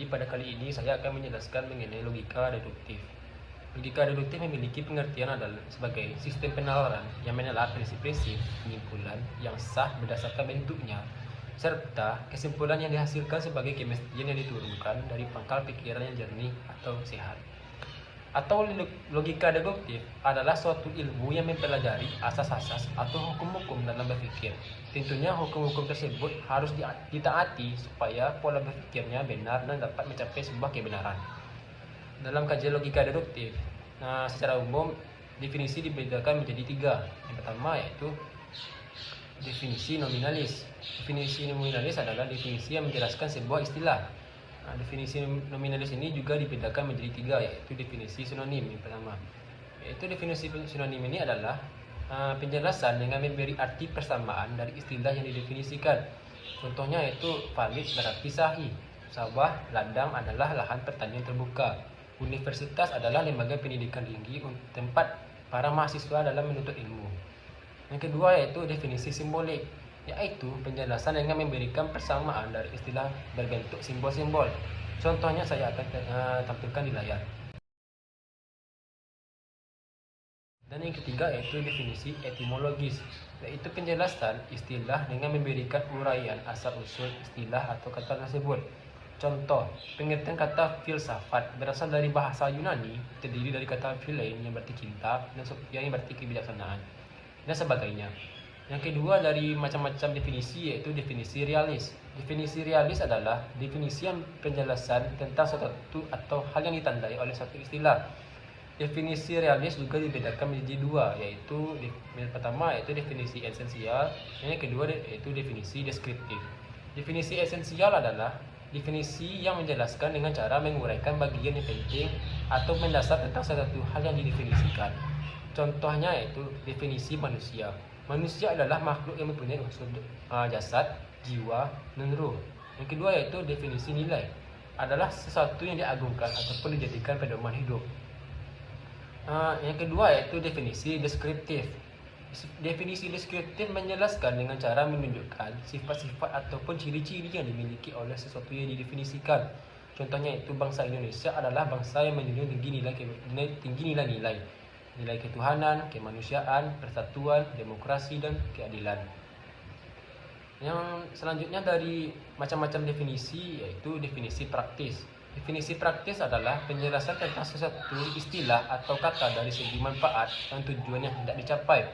pada kali ini saya akan menjelaskan mengenai logika deduktif. Logika deduktif memiliki pengertian adalah sebagai sistem penalaran yang menelaah prinsip-prinsip penyimpulan yang sah berdasarkan bentuknya, serta kesimpulan yang dihasilkan sebagai kemestian yang diturunkan dari pangkal pikiran yang jernih atau sehat. Atau logika deduktif adalah suatu ilmu yang mempelajari asas-asas atau hukum-hukum dalam berpikir. Tentunya hukum-hukum tersebut harus ditaati supaya pola berpikirnya benar dan dapat mencapai sebuah kebenaran. Dalam kajian logika deduktif, secara umum definisi dibedakan menjadi 3. Yang pertama yaitu definisi nominalis. Definisi nominalis adalah definisi yang menjelaskan sebuah istilah. Definisi nominalis ini juga dibedakan menjadi 3, yaitu definisi sinonim. Yang pertama, yaitu definisi sinonim ini adalah penjelasan dengan memberi arti persamaan dari istilah yang didefinisikan. Contohnya yaitu valid berarti sahih, sawah, ladang adalah lahan pertanian terbuka, universitas adalah lembaga pendidikan tinggi tempat para mahasiswa dalam menuntut ilmu. Yang kedua yaitu definisi simbolik, yaitu penjelasan dengan memberikan persamaan dari istilah berbentuk simbol-simbol. Contohnya saya akan tampilkan di layar. Dan yang ketiga yaitu definisi etimologis, yaitu penjelasan istilah dengan memberikan uraian asal-usul istilah atau kata tersebut. Contoh, pengertian kata filsafat berasal dari bahasa Yunani, terdiri dari kata philein yang berarti cinta dan sophia yang berarti kebijaksanaan, dan sebagainya. Yang kedua dari macam-macam definisi yaitu definisi realis. Definisi realis adalah definisi yang penjelasan tentang sesuatu atau hal yang ditandai oleh satu istilah. Definisi realis juga dibedakan menjadi 2, yaitu yang pertama yaitu definisi esensial, dan yang kedua yaitu definisi deskriptif. Definisi esensial adalah definisi yang menjelaskan dengan cara menguraikan bagian yang penting atau mendasar tentang sesuatu hal yang didefinisikan. Contohnya yaitu definisi manusia. Manusia adalah makhluk yang mempunyai unsur jasad, jiwa, dan ruh. Yang kedua yaitu definisi nilai, adalah sesuatu yang diagungkan ataupun dijadikan pedoman hidup. Yang kedua yaitu definisi deskriptif. Definisi deskriptif menjelaskan dengan cara menunjukkan sifat-sifat ataupun ciri-ciri yang dimiliki oleh sesuatu yang didefinisikan. Contohnya yaitu bangsa Indonesia adalah bangsa yang menjunjung tinggi nilai-nilai. Nilai ketuhanan, kemanusiaan, persatuan, demokrasi, dan keadilan. Yang selanjutnya dari macam-macam definisi yaitu definisi praktis. Definisi praktis adalah penjelasan tentang sesuatu istilah atau kata dari segi manfaat dan tujuan yang hendak dicapai.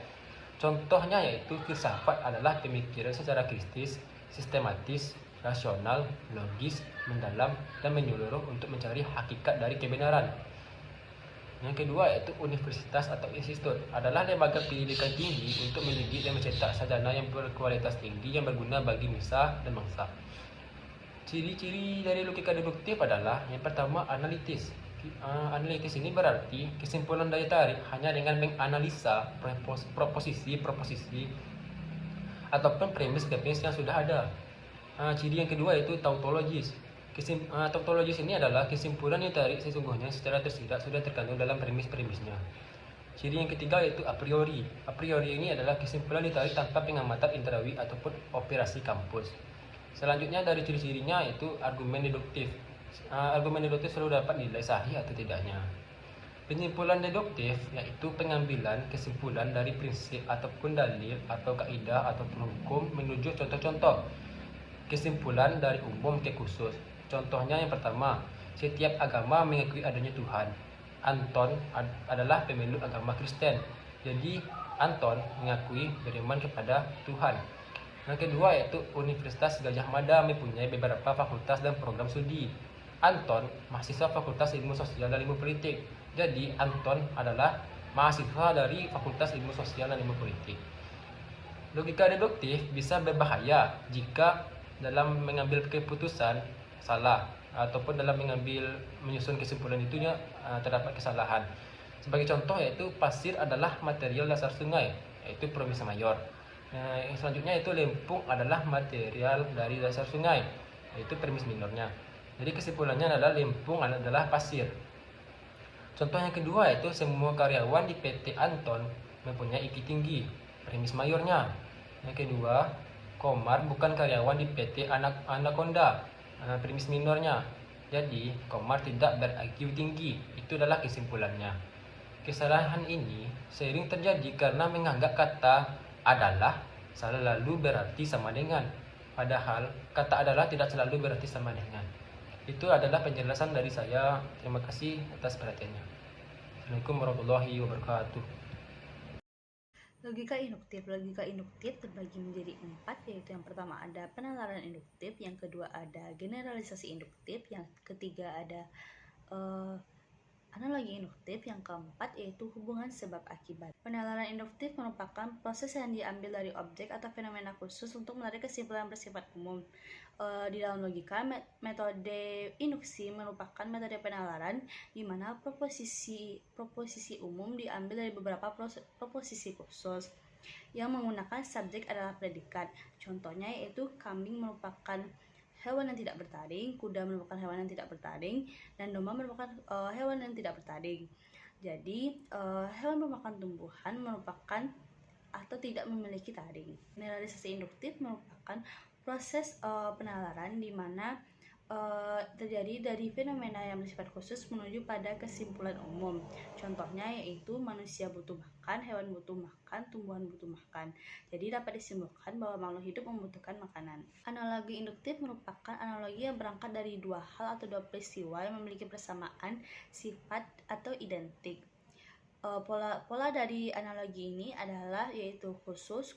Contohnya yaitu filsafat adalah pemikiran secara kritis, sistematis, rasional, logis, mendalam, dan menyeluruh untuk mencari hakikat dari kebenaran. Yang kedua yaitu universitas atau institut, adalah lembaga pendidikan tinggi untuk mendidik dan mencetak sarjana yang berkualitas tinggi yang berguna bagi nusa dan bangsa. Ciri-ciri dari logika deduktif adalah yang pertama analitis. Analitis ini berarti kesimpulan daya tarik hanya dengan menganalisa proposisi ataupun premis yang sudah ada. Ciri yang kedua yaitu tautologis. Tautologis ini adalah kesimpulan yang ditarik sesungguhnya secara tersirat sudah terkandung dalam premis-premisnya. Ciri yang ketiga yaitu a priori. A priori ini adalah kesimpulan ditarik tanpa pengamatan indrawi ataupun operasi kampus. Selanjutnya dari ciri-cirinya yaitu argumen deduktif. Argumen deduktif selalu dapat dinilai sahih atau tidaknya. Penyimpulan deduktif yaitu pengambilan kesimpulan dari prinsip ataupun dalil atau kaidah ataupun hukum menuju contoh-contoh kesimpulan dari umum ke khusus. Contohnya yang pertama, setiap agama mengakui adanya Tuhan. Anton adalah pemeluk agama Kristen, jadi Anton mengakui beriman kepada Tuhan. Yang kedua yaitu Universitas Gajah Mada mempunyai beberapa fakultas dan program studi. Anton mahasiswa Fakultas Ilmu Sosial dan Ilmu Politik, jadi Anton adalah mahasiswa dari Fakultas Ilmu Sosial dan Ilmu Politik. Logika deduktif bisa berbahaya jika dalam mengambil keputusan salah ataupun dalam menyusun kesimpulan itu terdapat kesalahan. Sebagai contoh yaitu pasir adalah material dasar sungai, yaitu premis mayor. Yang selanjutnya yaitu lempung adalah material dari dasar sungai, yaitu premis minornya. Jadi kesimpulannya adalah lempung adalah pasir. Contoh yang kedua yaitu semua karyawan di PT Anton mempunyai IQ tinggi, premis mayornya. Yang kedua, Komar bukan karyawan di PT Anaconda, premis minornya. Jadi, Komar tidak ber-IQ tinggi. Itu adalah kesimpulannya. Kesalahan ini sering terjadi karena menganggap kata adalah selalu berarti sama dengan. Padahal, kata adalah tidak selalu berarti sama dengan. Itu adalah penjelasan dari saya. Terima kasih atas perhatiannya. Assalamualaikum warahmatullahi wabarakatuh. Logika induktif terbagi menjadi 4, yaitu yang pertama ada penalaran induktif, yang kedua ada generalisasi induktif, yang ketiga ada analogi induktif, yang keempat yaitu hubungan sebab akibat. Penalaran induktif merupakan proses yang diambil dari objek atau fenomena khusus untuk menarik kesimpulan bersifat umum. Di dalam logika, metode induksi merupakan metode penalaran di mana proposisi umum diambil dari beberapa proposisi khusus yang menggunakan subjek adalah predikat. Contohnya yaitu kambing merupakan hewan yang tidak bertaring, kuda merupakan hewan yang tidak bertaring, dan domba merupakan hewan yang tidak bertaring. Jadi, hewan merupakan tumbuhan merupakan atau tidak memiliki taring. Generalisasi induktif merupakan proses penalaran di mana terjadi dari fenomena yang bersifat khusus menuju pada kesimpulan umum. Contohnya yaitu manusia butuh makan, hewan butuh makan, tumbuhan butuh makan. Jadi dapat disimpulkan bahwa makhluk hidup membutuhkan makanan. Analogi induktif merupakan analogi yang berangkat dari dua hal atau dua peristiwa yang memiliki persamaan sifat atau identik. Pola dari analogi ini adalah yaitu khusus,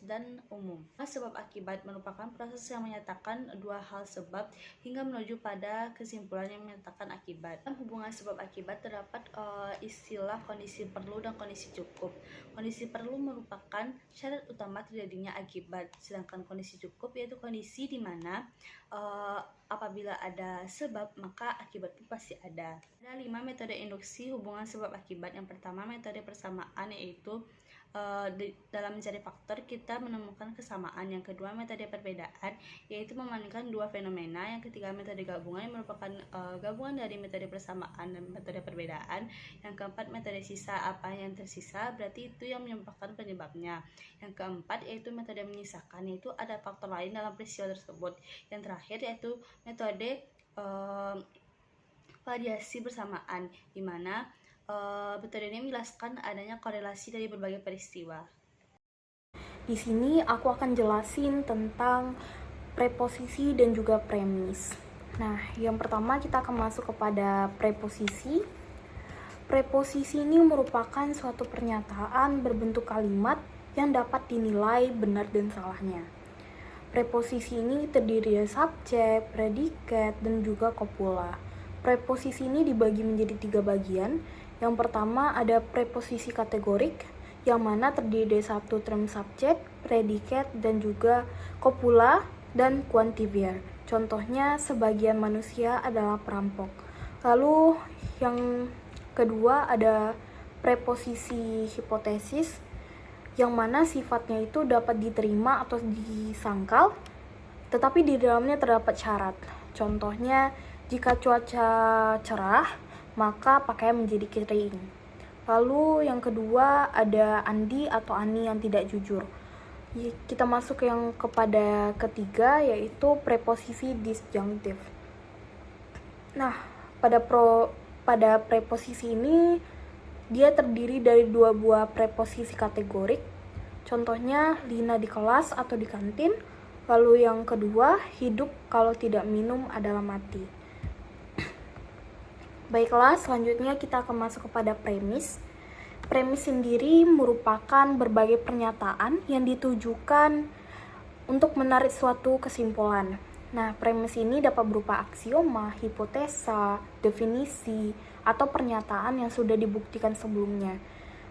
dan umum. Sebab akibat merupakan proses yang menyatakan dua hal sebab hingga menuju pada kesimpulan yang menyatakan akibat. Dalam hubungan sebab akibat terdapat istilah kondisi perlu dan kondisi cukup. Kondisi perlu merupakan syarat utama terjadinya akibat, sedangkan kondisi cukup yaitu kondisi di mana apabila ada sebab maka akibat itu pasti ada. Ada 5 metode induksi hubungan sebab akibat. Yang pertama metode persamaan, yaitu dalam mencari faktor kita menemukan kesamaan. Yang kedua metode perbedaan, yaitu membandingkan dua fenomena. Yang ketiga metode gabungan yang merupakan gabungan dari metode persamaan dan metode perbedaan. Yang keempat metode sisa, apa yang tersisa berarti itu yang menyebabkan penyebabnya. Yang keempat yaitu metode menyisakan, yaitu ada faktor lain dalam peristiwa tersebut. Yang terakhir yaitu metode variasi bersamaan, di mana metode ini menjelaskan adanya korelasi dari berbagai peristiwa. Di sini aku akan jelasin tentang preposisi dan juga premis. Nah, yang pertama kita akan masuk kepada preposisi. Preposisi ini merupakan suatu pernyataan berbentuk kalimat yang dapat dinilai benar dan salahnya. Preposisi ini terdiri dari subjek, predikat, dan juga kopula. Preposisi ini dibagi menjadi 3 bagian. Yang pertama ada preposisi kategorik, yang mana terdiri dari satu term subjek, predikat, dan juga kopula dan quantifier. Contohnya, sebagian manusia adalah perampok. Lalu yang kedua ada preposisi hipotesis, yang mana sifatnya itu dapat diterima atau disangkal, tetapi di dalamnya terdapat syarat. Contohnya, jika cuaca cerah, maka pakaian menjadi kering. Lalu yang kedua ada andi atau ani yang tidak jujur. Kita masuk yang kepada ketiga, yaitu preposisi disjunctive. Nah, pada preposisi ini dia terdiri dari 2 buah preposisi kategorik. Contohnya Lina di kelas atau di kantin. Lalu yang kedua, hidup kalau tidak minum adalah mati. Baiklah, selanjutnya kita akan masuk kepada premis. Premis sendiri merupakan berbagai pernyataan yang ditujukan untuk menarik suatu kesimpulan. Nah, premis ini dapat berupa aksioma, hipotesa, definisi, atau pernyataan yang sudah dibuktikan sebelumnya.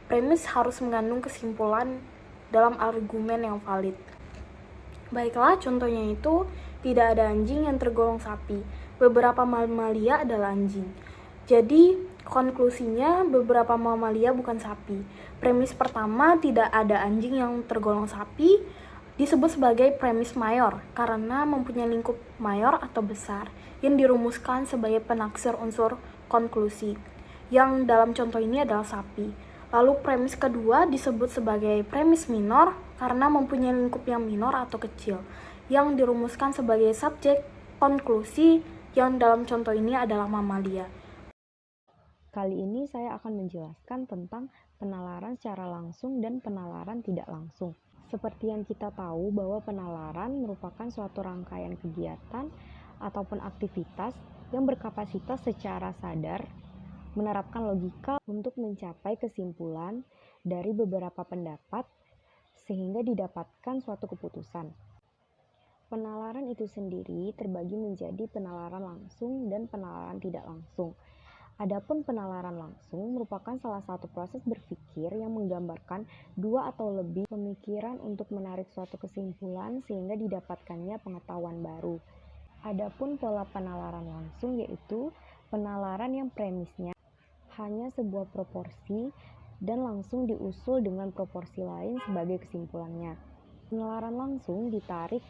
Premis harus mengandung kesimpulan dalam argumen yang valid. Baiklah, contohnya itu tidak ada anjing yang tergolong sapi. Beberapa mamalia adalah anjing. Jadi, konklusinya beberapa mamalia bukan sapi. Premis pertama, tidak ada anjing yang tergolong sapi, disebut sebagai premis mayor karena mempunyai lingkup mayor atau besar yang dirumuskan sebagai penaksir unsur konklusi, yang dalam contoh ini adalah sapi. Lalu premis kedua disebut sebagai premis minor karena mempunyai lingkup yang minor atau kecil, yang dirumuskan sebagai subjek konklusi yang dalam contoh ini adalah mamalia. Kali ini saya akan menjelaskan tentang penalaran secara langsung dan penalaran tidak langsung. Seperti yang kita tahu bahwa penalaran merupakan suatu rangkaian kegiatan ataupun aktivitas yang berkapasitas secara sadar menerapkan logika untuk mencapai kesimpulan dari beberapa pendapat sehingga didapatkan suatu keputusan. Penalaran itu sendiri terbagi menjadi penalaran langsung dan penalaran tidak langsung. Adapun penalaran langsung merupakan salah satu proses berpikir yang menggambarkan dua atau lebih pemikiran untuk menarik suatu kesimpulan sehingga didapatkannya pengetahuan baru. Adapun pola penalaran langsung yaitu penalaran yang premisnya hanya sebuah proporsi dan langsung diusul dengan proporsi lain sebagai kesimpulannya. Penalaran langsung ditarik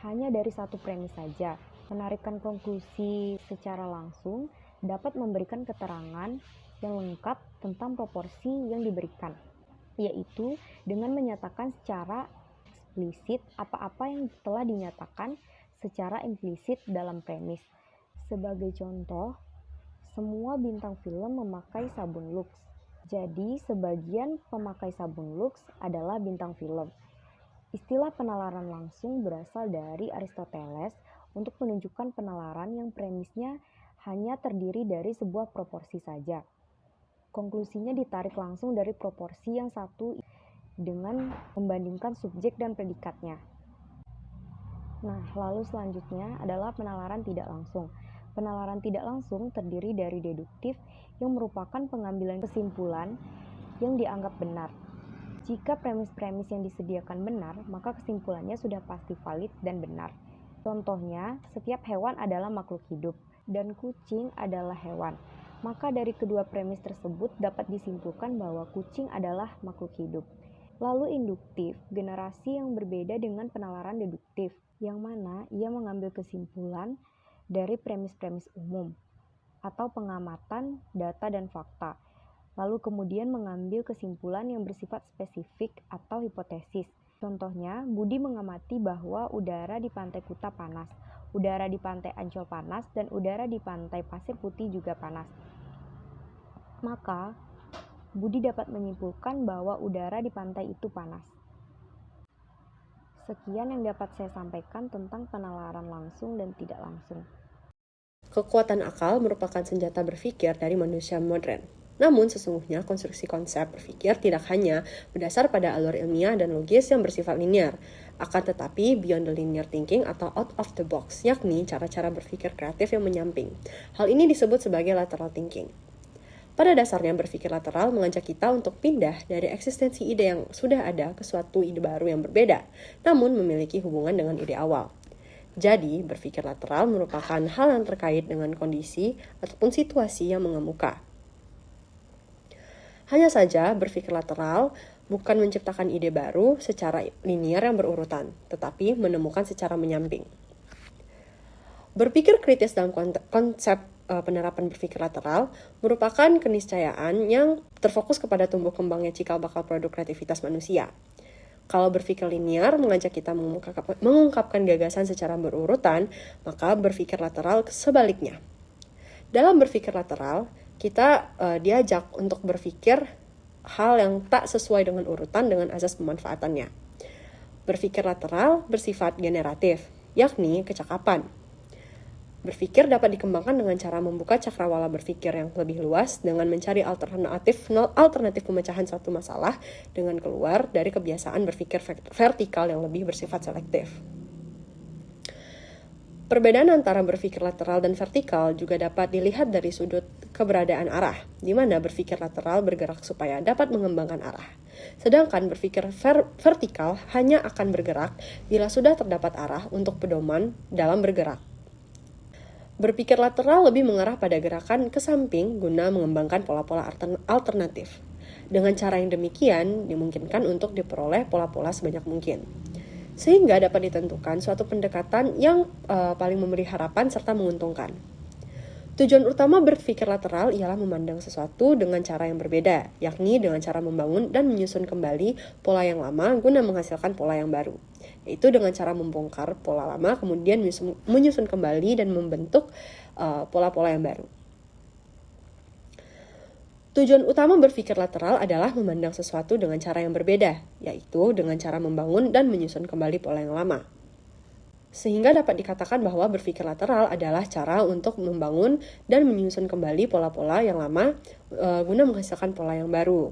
hanya dari satu premis saja. Menarikan konklusi secara langsung dapat memberikan keterangan yang lengkap tentang proporsi yang diberikan, yaitu dengan menyatakan secara eksplisit apa-apa yang telah dinyatakan secara implisit dalam premis. Sebagai contoh, semua bintang film memakai sabun Lux. Jadi, sebagian pemakai sabun Lux adalah bintang film. Istilah penalaran langsung berasal dari Aristoteles untuk menunjukkan penalaran yang premisnya hanya terdiri dari sebuah proporsi saja. Konklusinya ditarik langsung dari proporsi yang satu dengan membandingkan subjek dan predikatnya. Nah, lalu selanjutnya adalah penalaran tidak langsung. Penalaran tidak langsung terdiri dari deduktif yang merupakan pengambilan kesimpulan yang dianggap benar. Jika premis-premis yang disediakan benar, maka kesimpulannya sudah pasti valid dan benar. Contohnya, setiap hewan adalah makhluk hidup dan kucing adalah hewan. Maka dari kedua premis tersebut dapat disimpulkan bahwa kucing adalah makhluk hidup. Lalu induktif, generasi yang berbeda dengan penalaran deduktif, yang mana ia mengambil kesimpulan dari premis-premis umum atau pengamatan data dan fakta, lalu kemudian mengambil kesimpulan yang bersifat spesifik atau hipotesis. Contohnya, Budi mengamati bahwa udara di Pantai Kuta panas, udara di Pantai Ancol panas, dan udara di Pantai Pasir Putih juga panas. Maka, Budi dapat menyimpulkan bahwa udara di pantai itu panas. Sekian yang dapat saya sampaikan tentang penalaran langsung dan tidak langsung. Kekuatan akal merupakan senjata berpikir dari manusia modern. Namun sesungguhnya konstruksi konsep berpikir tidak hanya berdasar pada alur ilmiah dan logis yang bersifat linear, akan tetapi beyond the linear thinking atau out of the box, yakni cara-cara berpikir kreatif yang menyamping. Hal ini disebut sebagai lateral thinking. Pada dasarnya berpikir lateral mengajak kita untuk pindah dari eksistensi ide yang sudah ada ke suatu ide baru yang berbeda, namun memiliki hubungan dengan ide awal. Jadi, berpikir lateral merupakan hal yang terkait dengan kondisi ataupun situasi yang mengemuka. Hanya saja, berpikir lateral bukan menciptakan ide baru secara linear yang berurutan, tetapi menemukan secara menyamping. Berpikir kritis dalam konsep penerapan berpikir lateral merupakan keniscayaan yang terfokus kepada tumbuh kembangnya cikal bakal produk kreativitas manusia. Kalau berpikir linear mengajak kita mengungkapkan gagasan secara berurutan, maka berpikir lateral sebaliknya. Dalam berpikir lateral, kita diajak untuk berpikir hal yang tak sesuai dengan urutan dengan azas pemanfaatannya. Berpikir lateral bersifat generatif, yakni kecakapan. Berpikir dapat dikembangkan dengan cara membuka cakrawala berpikir yang lebih luas dengan mencari alternatif pemecahan suatu masalah dengan keluar dari kebiasaan berpikir vertikal yang lebih bersifat selektif. Perbedaan antara berpikir lateral dan vertikal juga dapat dilihat dari sudut keberadaan arah, di mana berpikir lateral bergerak supaya dapat mengembangkan arah. Sedangkan berpikir vertikal hanya akan bergerak bila sudah terdapat arah untuk pedoman dalam bergerak. Berpikir lateral lebih mengarah pada gerakan ke samping guna mengembangkan pola-pola alternatif. Dengan cara yang demikian, dimungkinkan untuk diperoleh pola-pola sebanyak mungkin. Sehingga dapat ditentukan suatu pendekatan yang paling memberi harapan serta menguntungkan. Tujuan utama berpikir lateral ialah memandang sesuatu dengan cara yang berbeda, yakni dengan cara membangun dan menyusun kembali pola yang lama guna menghasilkan pola yang baru. Yaitu dengan cara membongkar pola lama, kemudian menyusun kembali dan membentuk pola-pola yang baru. Tujuan utama berpikir lateral adalah memandang sesuatu dengan cara yang berbeda, yaitu dengan cara membangun dan menyusun kembali pola yang lama. Sehingga dapat dikatakan bahwa berpikir lateral adalah cara untuk membangun dan menyusun kembali pola-pola yang lama guna menghasilkan pola yang baru.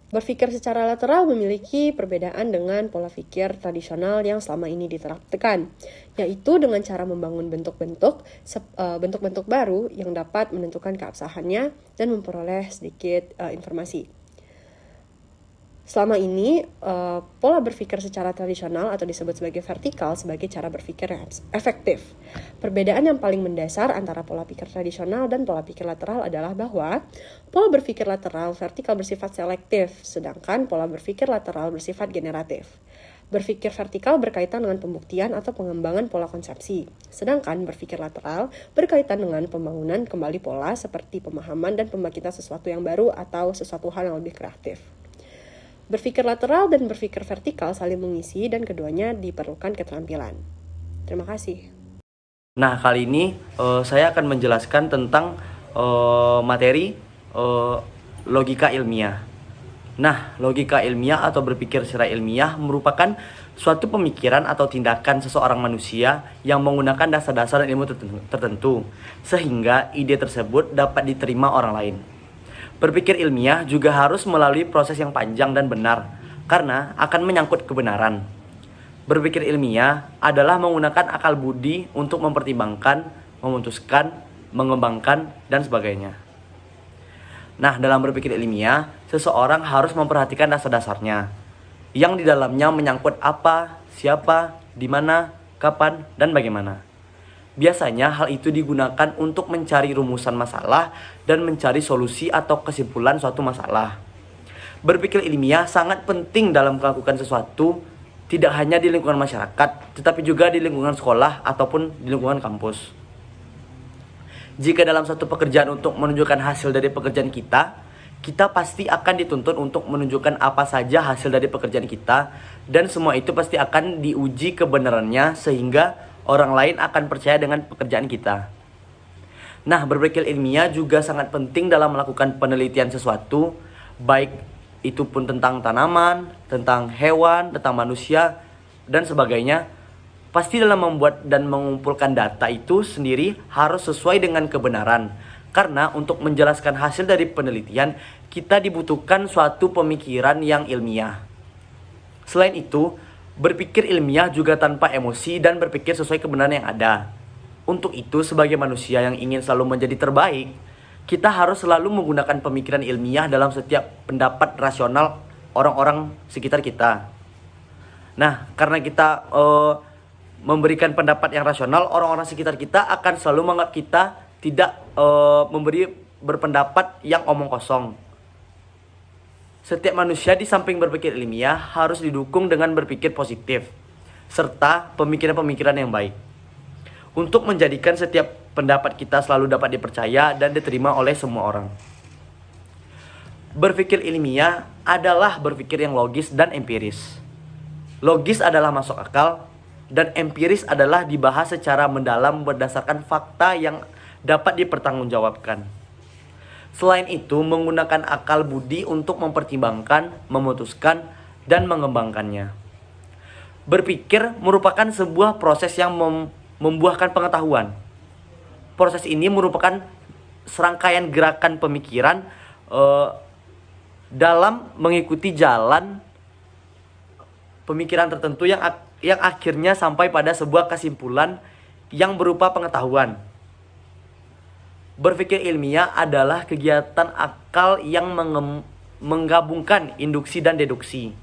Berpikir secara lateral memiliki perbedaan dengan pola pikir tradisional yang selama ini diterapkan, yaitu dengan cara membangun bentuk-bentuk baru yang dapat menentukan keabsahannya dan memperoleh sedikit informasi. Selama ini, pola berpikir secara tradisional atau disebut sebagai vertikal sebagai cara berpikir yang efektif. Perbedaan yang paling mendasar antara pola pikir tradisional dan pola pikir lateral adalah bahwa pola berpikir lateral vertikal bersifat selektif, sedangkan pola berpikir lateral bersifat generatif. Berpikir vertikal berkaitan dengan pembuktian atau pengembangan pola konsepsi, sedangkan berpikir lateral berkaitan dengan pembangunan kembali pola seperti pemahaman dan pembangkitan sesuatu yang baru atau sesuatu hal yang lebih kreatif. Berpikir lateral dan berpikir vertikal saling mengisi dan keduanya diperlukan keterampilan. Terima kasih. Nah, kali ini saya akan menjelaskan tentang materi logika ilmiah. Nah, logika ilmiah atau berpikir secara ilmiah merupakan suatu pemikiran atau tindakan seseorang manusia yang menggunakan dasar-dasar ilmu tertentu, sehingga ide tersebut dapat diterima orang lain. Berpikir ilmiah juga harus melalui proses yang panjang dan benar, karena akan menyangkut kebenaran. Berpikir ilmiah adalah menggunakan akal budi untuk mempertimbangkan, memutuskan, mengembangkan, dan sebagainya. Nah, dalam berpikir ilmiah, seseorang harus memperhatikan dasar-dasarnya, yang di dalamnya menyangkut apa, siapa, di mana, kapan, dan bagaimana. Biasanya hal itu digunakan untuk mencari rumusan masalah dan mencari solusi atau kesimpulan suatu masalah. Berpikir ilmiah sangat penting dalam melakukan sesuatu, tidak hanya di lingkungan masyarakat, tetapi juga di lingkungan sekolah ataupun di lingkungan kampus. Jika dalam satu pekerjaan untuk menunjukkan hasil dari pekerjaan kita pasti akan dituntut untuk menunjukkan apa saja hasil dari pekerjaan kita, dan semua itu pasti akan diuji kebenarannya sehingga orang lain akan percaya dengan pekerjaan kita. Nah, berpikir ilmiah juga sangat penting dalam melakukan penelitian sesuatu, baik itu pun tentang tanaman, tentang hewan, tentang manusia, dan sebagainya. Pasti dalam membuat dan mengumpulkan data itu sendiri harus sesuai dengan kebenaran. Karena untuk menjelaskan hasil dari penelitian, kita dibutuhkan suatu pemikiran yang ilmiah. Selain itu, berpikir ilmiah juga tanpa emosi dan berpikir sesuai kebenaran yang ada. Untuk itu, sebagai manusia yang ingin selalu menjadi terbaik, kita harus selalu menggunakan pemikiran ilmiah dalam setiap pendapat rasional orang-orang sekitar kita. Nah, karena kita memberikan pendapat yang rasional, orang-orang sekitar kita akan selalu menganggap kita tidak berpendapat yang omong kosong. Setiap manusia di samping berpikir ilmiah harus didukung dengan berpikir positif, serta pemikiran-pemikiran yang baik. Untuk menjadikan setiap pendapat kita selalu dapat dipercaya dan diterima oleh semua orang. Berpikir ilmiah adalah berpikir yang logis dan empiris. Logis adalah masuk akal, dan empiris adalah dibahas secara mendalam berdasarkan fakta yang dapat dipertanggungjawabkan. Selain itu, menggunakan akal budi untuk mempertimbangkan, memutuskan, dan mengembangkannya. Berpikir merupakan sebuah proses yang membuahkan pengetahuan. Proses ini merupakan serangkaian gerakan pemikiran dalam mengikuti jalan pemikiran tertentu yang akhirnya sampai pada sebuah kesimpulan yang berupa pengetahuan. Berpikir ilmiah adalah kegiatan akal yang menggabungkan induksi dan deduksi.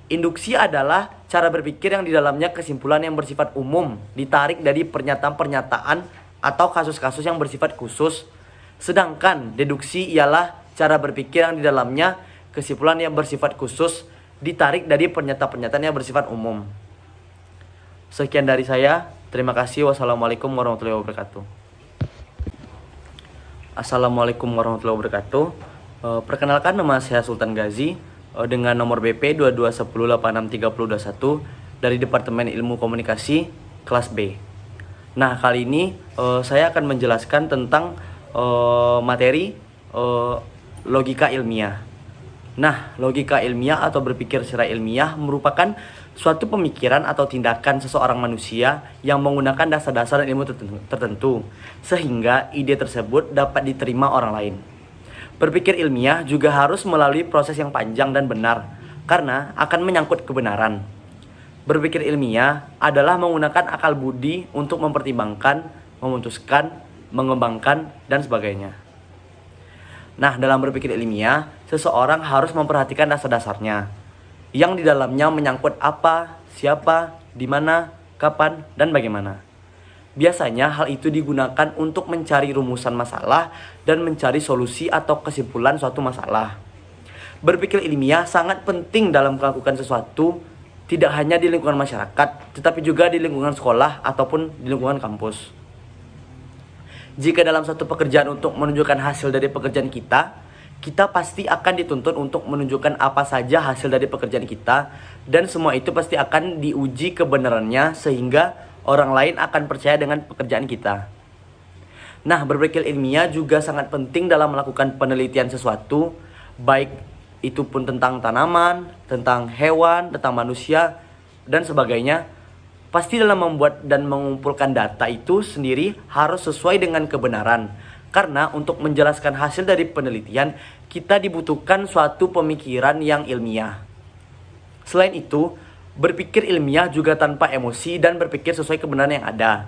Induksi adalah cara berpikir yang di dalamnya kesimpulan yang bersifat umum ditarik dari pernyataan-pernyataan atau kasus-kasus yang bersifat khusus. Sedangkan deduksi ialah cara berpikir yang di dalamnya kesimpulan yang bersifat khusus ditarik dari pernyataan-pernyataan yang bersifat umum. Sekian dari saya. Terima kasih. Wassalamualaikum warahmatullahi wabarakatuh. Assalamualaikum warahmatullahi wabarakatuh. Perkenalkan, nama saya Sultan Gazi dengan nomor BP 2210863021 dari Departemen Ilmu Komunikasi kelas B. Nah, kali ini saya akan menjelaskan tentang materi logika ilmiah. Nah, logika ilmiah atau berpikir secara ilmiah merupakan suatu pemikiran atau tindakan seseorang manusia yang menggunakan dasar-dasar ilmu tertentu, sehingga ide tersebut dapat diterima orang lain. Berpikir ilmiah juga harus melalui proses yang panjang dan benar, karena akan menyangkut kebenaran. Berpikir ilmiah adalah menggunakan akal budi untuk mempertimbangkan, memutuskan, mengembangkan, dan sebagainya. Nah, dalam berpikir ilmiah, seseorang harus memperhatikan dasar-dasarnya, yang di dalamnya menyangkut apa, siapa, di mana, kapan, dan bagaimana. Biasanya hal itu digunakan untuk mencari rumusan masalah dan mencari solusi atau kesimpulan suatu masalah. Berpikir ilmiah sangat penting dalam melakukan sesuatu, tidak hanya di lingkungan masyarakat, tetapi juga di lingkungan sekolah ataupun di lingkungan kampus. Jika dalam satu pekerjaan untuk menunjukkan hasil dari pekerjaan kita pasti akan dituntut untuk menunjukkan apa saja hasil dari pekerjaan kita, dan semua itu pasti akan diuji kebenarannya sehingga orang lain akan percaya dengan pekerjaan kita. Nah, berpikir ilmiah juga sangat penting dalam melakukan penelitian sesuatu, baik itu pun tentang tanaman, tentang hewan, tentang manusia, dan sebagainya. Pasti dalam membuat dan mengumpulkan data itu sendiri harus sesuai dengan kebenaran. Karena untuk menjelaskan hasil dari penelitian, kita dibutuhkan suatu pemikiran yang ilmiah. Selain itu, berpikir ilmiah juga tanpa emosi dan berpikir sesuai kebenaran yang ada.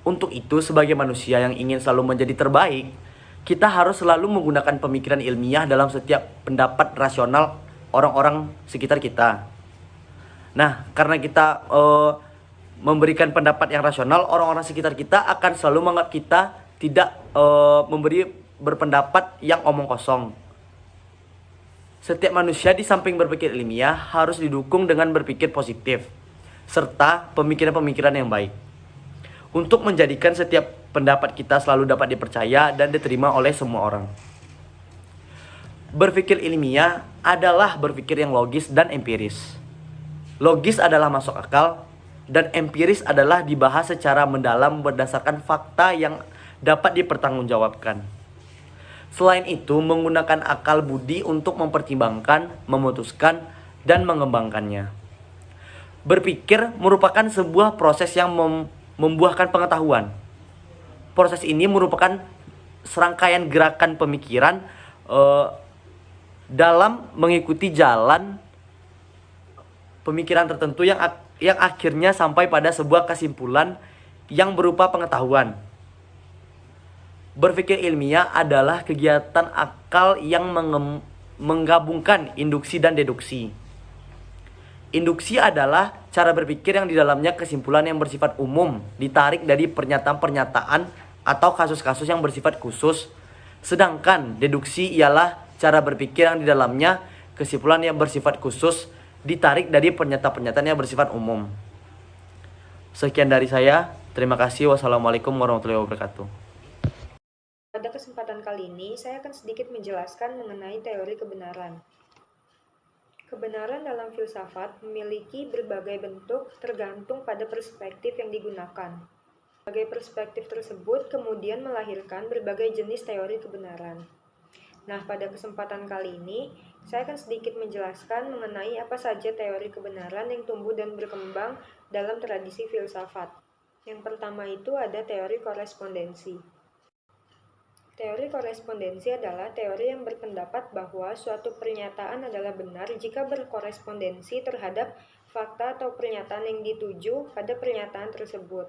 Untuk itu, sebagai manusia yang ingin selalu menjadi terbaik, kita harus selalu menggunakan pemikiran ilmiah dalam setiap pendapat rasional orang-orang sekitar kita. Nah, karena kita memberikan pendapat yang rasional, orang-orang sekitar kita akan selalu menganggap kita tidak berpendapat yang omong kosong. Setiap manusia di samping berpikir ilmiah harus didukung dengan berpikir positif, serta pemikiran-pemikiran yang baik. Untuk menjadikan setiap pendapat kita selalu dapat dipercaya dan diterima oleh semua orang. Berpikir ilmiah adalah berpikir yang logis dan empiris. Logis adalah masuk akal, dan empiris adalah dibahas secara mendalam berdasarkan fakta yang dapat dipertanggungjawabkan. Selain itu, menggunakan akal budi untuk mempertimbangkan, memutuskan, dan mengembangkannya. Berpikir merupakan sebuah proses yang membuahkan pengetahuan. Proses ini merupakan serangkaian gerakan pemikiran dalam mengikuti jalan pemikiran tertentu yang akhirnya sampai pada sebuah kesimpulan yang berupa pengetahuan. Berpikir ilmiah adalah kegiatan akal yang menggabungkan induksi dan deduksi. Induksi adalah cara berpikir yang di dalamnya kesimpulan yang bersifat umum ditarik dari pernyataan-pernyataan atau kasus-kasus yang bersifat khusus. Sedangkan deduksi ialah cara berpikir yang di dalamnya kesimpulan yang bersifat khusus ditarik dari pernyataan-pernyataan yang bersifat umum. Sekian dari saya. Terima kasih. Wassalamualaikum warahmatullahi wabarakatuh. Pada kesempatan kali ini, saya akan sedikit menjelaskan mengenai teori kebenaran. Kebenaran dalam filsafat memiliki berbagai bentuk tergantung pada perspektif yang digunakan. Berbagai perspektif tersebut kemudian melahirkan berbagai jenis teori kebenaran. Nah, pada kesempatan kali ini, saya akan sedikit menjelaskan mengenai apa saja teori kebenaran yang tumbuh dan berkembang dalam tradisi filsafat. Yang pertama itu ada teori korespondensi. Teori korespondensi adalah teori yang berpendapat bahwa suatu pernyataan adalah benar jika berkorespondensi terhadap fakta atau pernyataan yang dituju pada pernyataan tersebut.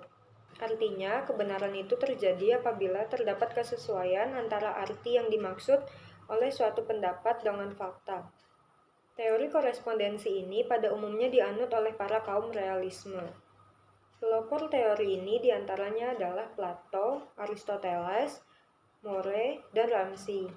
Artinya, kebenaran itu terjadi apabila terdapat kesesuaian antara arti yang dimaksud oleh suatu pendapat dengan fakta. Teori korespondensi ini pada umumnya dianut oleh para kaum realisme. Pelopor teori ini diantaranya adalah Plato, Aristoteles, More, dan Ramsey.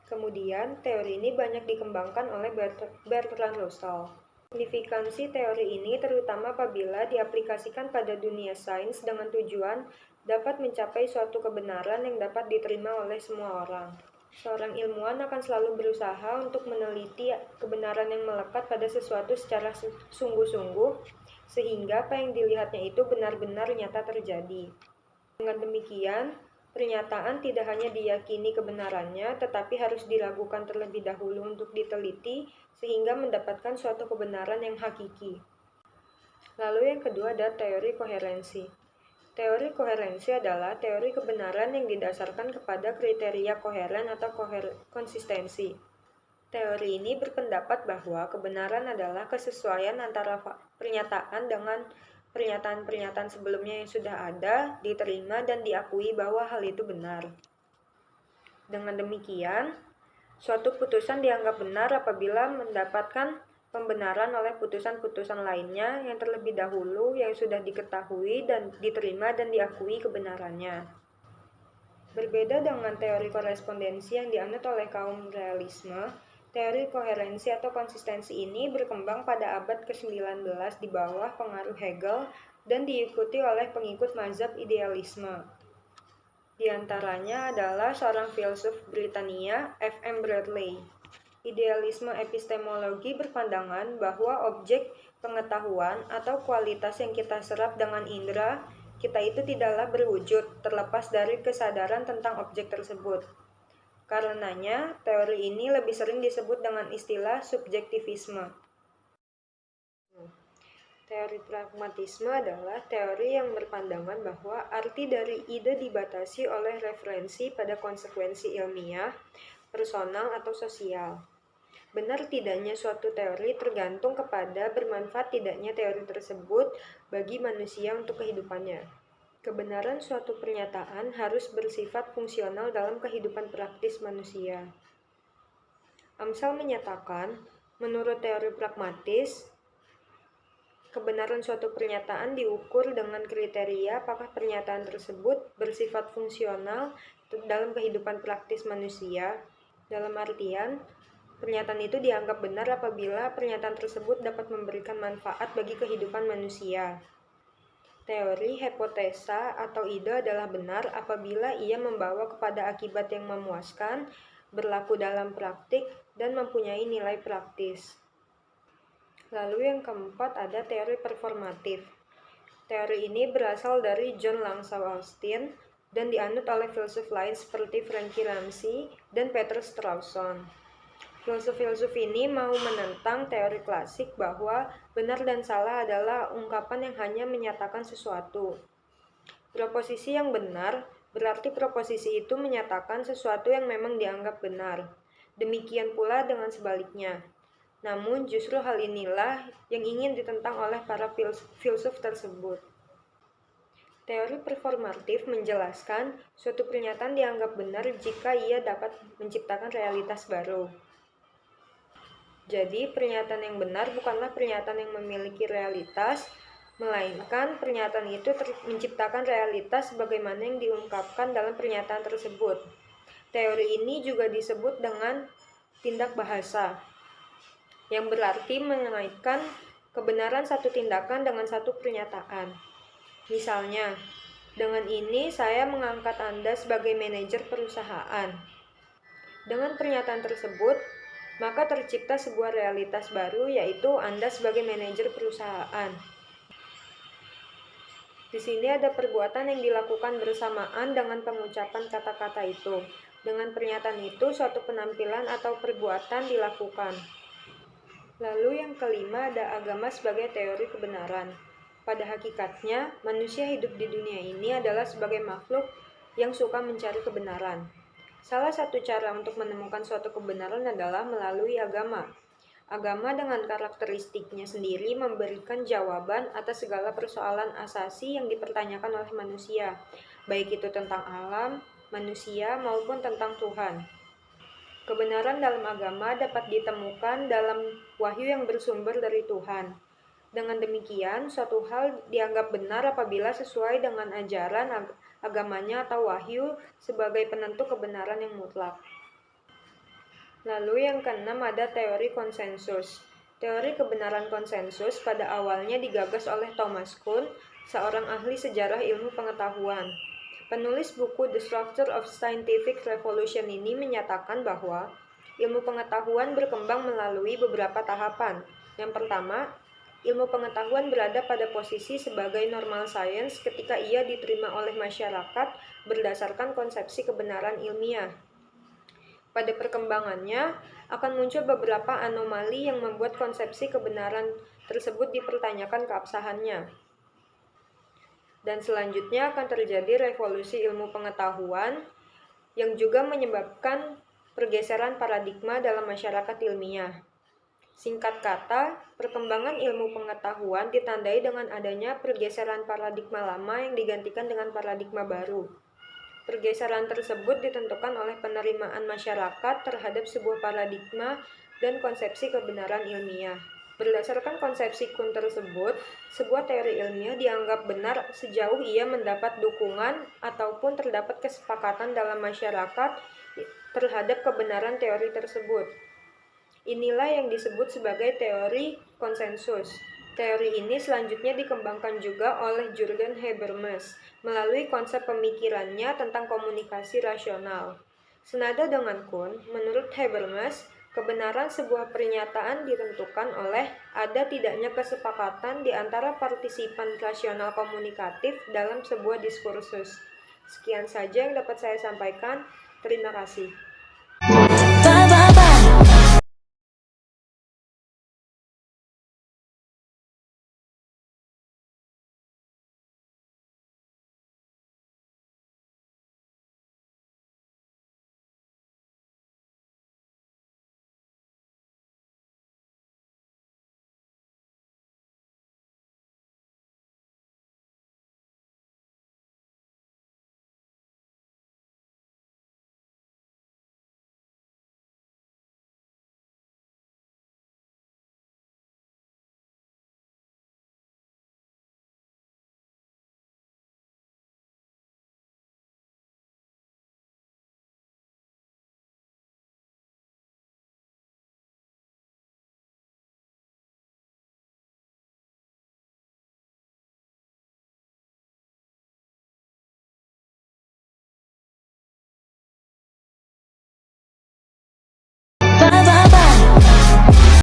Kemudian, teori ini banyak dikembangkan oleh Bertrand Russell. Signifikansi teori ini terutama apabila diaplikasikan pada dunia sains dengan tujuan dapat mencapai suatu kebenaran yang dapat diterima oleh semua orang. Seorang ilmuwan akan selalu berusaha untuk meneliti kebenaran yang melekat pada sesuatu secara sungguh-sungguh, sehingga apa yang dilihatnya itu benar-benar nyata terjadi. Dengan demikian, pernyataan tidak hanya diyakini kebenarannya, tetapi harus diragukan terlebih dahulu untuk diteliti sehingga mendapatkan suatu kebenaran yang hakiki. Lalu yang kedua ada teori koherensi. Teori koherensi adalah teori kebenaran yang didasarkan kepada kriteria koheren atau konsistensi. Teori ini berpendapat bahwa kebenaran adalah kesesuaian antara pernyataan dengan pernyataan-pernyataan sebelumnya yang sudah ada, diterima dan diakui bahwa hal itu benar. Dengan demikian, suatu putusan dianggap benar apabila mendapatkan pembenaran oleh putusan-putusan lainnya yang terlebih dahulu yang sudah diketahui dan diterima dan diakui kebenarannya. Berbeda dengan teori korespondensi yang dianut oleh kaum realisme, teori koherensi atau konsistensi ini berkembang pada abad ke-19 di bawah pengaruh Hegel dan diikuti oleh pengikut mazhab idealisme. Di antaranya adalah seorang filsuf Britania, F.M. Bradley. Idealisme epistemologi berpandangan bahwa objek pengetahuan atau kualitas yang kita serap dengan indera kita itu tidaklah berwujud terlepas dari kesadaran tentang objek tersebut. Karenanya, teori ini lebih sering disebut dengan istilah subjektivisme. Teori pragmatisme adalah teori yang berpandangan bahwa arti dari ide dibatasi oleh referensi pada konsekuensi ilmiah, personal, atau sosial. Benar tidaknya suatu teori tergantung kepada bermanfaat tidaknya teori tersebut bagi manusia untuk kehidupannya. Kebenaran suatu pernyataan harus bersifat fungsional dalam kehidupan praktis manusia. Amsal menyatakan, menurut teori pragmatis, kebenaran suatu pernyataan diukur dengan kriteria apakah pernyataan tersebut bersifat fungsional dalam kehidupan praktis manusia. Dalam artian, pernyataan itu dianggap benar apabila pernyataan tersebut dapat memberikan manfaat bagi kehidupan manusia. Teori, hipotesa, atau ide adalah benar apabila ia membawa kepada akibat yang memuaskan, berlaku dalam praktik, dan mempunyai nilai praktis. Lalu yang keempat ada teori performatif. Teori ini berasal dari John Langsau Austin dan dianut oleh filsuf lain seperti Frankie Ramsey dan Peter Strawson. Filsuf-filsuf ini mau menentang teori klasik bahwa benar dan salah adalah ungkapan yang hanya menyatakan sesuatu. Proposisi yang benar berarti proposisi itu menyatakan sesuatu yang memang dianggap benar. Demikian pula dengan sebaliknya. Namun justru hal inilah yang ingin ditentang oleh para filsuf tersebut. Teori performatif menjelaskan suatu pernyataan dianggap benar jika ia dapat menciptakan realitas baru. Jadi, pernyataan yang benar bukanlah pernyataan yang memiliki realitas, melainkan pernyataan itu menciptakan realitas sebagaimana yang diungkapkan dalam pernyataan tersebut. Teori ini juga disebut dengan tindak bahasa, yang berarti mengaitkan kebenaran satu tindakan dengan satu pernyataan. Misalnya, dengan ini saya mengangkat Anda sebagai manajer perusahaan. Dengan pernyataan tersebut, maka tercipta sebuah realitas baru, yaitu Anda sebagai manajer perusahaan. Di sini ada perbuatan yang dilakukan bersamaan dengan pengucapan kata-kata itu. Dengan pernyataan itu, suatu penampilan atau perbuatan dilakukan. Lalu yang kelima ada agama sebagai teori kebenaran. Pada hakikatnya, manusia hidup di dunia ini adalah sebagai makhluk yang suka mencari kebenaran. Salah satu cara untuk menemukan suatu kebenaran adalah melalui agama. Agama dengan karakteristiknya sendiri memberikan jawaban atas segala persoalan asasi yang dipertanyakan oleh manusia, baik itu tentang alam, manusia, maupun tentang Tuhan. Kebenaran dalam agama dapat ditemukan dalam wahyu yang bersumber dari Tuhan. Dengan demikian, suatu hal dianggap benar apabila sesuai dengan ajaran agamanya atau wahyu sebagai penentu kebenaran yang mutlak. Lalu yang keenam ada teori konsensus. Teori kebenaran konsensus pada awalnya digagas oleh Thomas Kuhn, seorang ahli sejarah ilmu pengetahuan. Penulis buku The Structure of Scientific Revolution ini menyatakan bahwa ilmu pengetahuan berkembang melalui beberapa tahapan. Yang pertama, ilmu pengetahuan berada pada posisi sebagai normal science ketika ia diterima oleh masyarakat berdasarkan konsepsi kebenaran ilmiah. Pada perkembangannya, akan muncul beberapa anomali yang membuat konsepsi kebenaran tersebut dipertanyakan keabsahannya. Dan selanjutnya akan terjadi revolusi ilmu pengetahuan yang juga menyebabkan pergeseran paradigma dalam masyarakat ilmiah. Singkat kata, perkembangan ilmu pengetahuan ditandai dengan adanya pergeseran paradigma lama yang digantikan dengan paradigma baru. Pergeseran tersebut ditentukan oleh penerimaan masyarakat terhadap sebuah paradigma dan konsepsi kebenaran ilmiah. Berdasarkan konsepsi Kuhn tersebut, sebuah teori ilmiah dianggap benar sejauh ia mendapat dukungan ataupun terdapat kesepakatan dalam masyarakat terhadap kebenaran teori tersebut. Inilah yang disebut sebagai teori konsensus. Teori ini selanjutnya dikembangkan juga oleh Jürgen Habermas melalui konsep pemikirannya tentang komunikasi rasional. Senada dengan Kuhn, menurut Habermas, kebenaran sebuah pernyataan ditentukan oleh ada tidaknya kesepakatan di antara partisipan rasional komunikatif dalam sebuah diskursus. Sekian saja yang dapat saya sampaikan. Terima kasih.